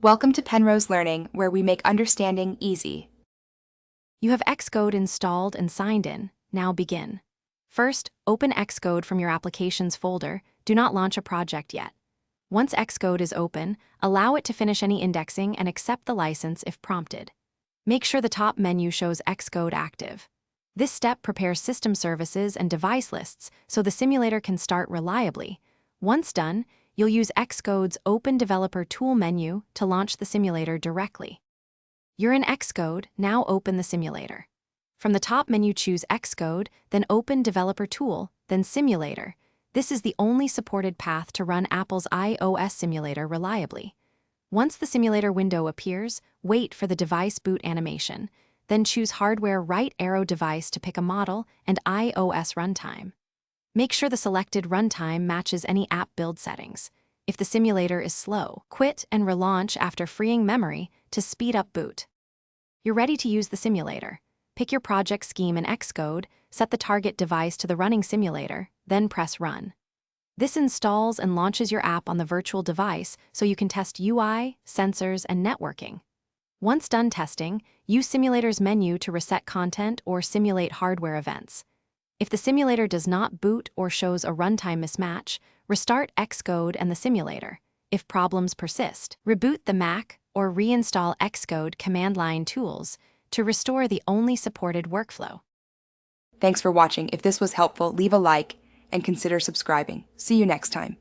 Welcome to Penrose Learning, where we make understanding easy. You have Xcode installed and signed in. Now begin. First, open Xcode from your Applications folder. Do not launch a project yet. Once Xcode is open, allow it to finish any indexing and accept the license if prompted. Make sure the top menu shows Xcode active. This step prepares system services and device lists so the simulator can start reliably. Once done, you'll use Xcode's Open Developer Tool menu to launch the simulator directly. You're in Xcode, now open the simulator. From the top menu, choose Xcode, then Open Developer Tool, then Simulator. This is the only supported path to run Apple's iOS simulator reliably. Once the simulator window appears, wait for the device boot animation, then choose Hardware right arrow device to pick a model and iOS runtime. Make sure the selected runtime matches any app build settings. If the simulator is slow, quit and relaunch after freeing memory to speed up boot. You're ready to use the simulator. Pick your project scheme in Xcode, set the target device to the running simulator, then press Run. This installs and launches your app on the virtual device so you can test UI, sensors, and networking. Once done testing, use Simulator's menu to reset content or simulate hardware events. If the simulator does not boot or shows a runtime mismatch, restart Xcode and the simulator. If problems persist, reboot the Mac or reinstall Xcode command line tools to restore the only supported workflow. Thanks for watching. If this was helpful, leave a like and consider subscribing. See you next time.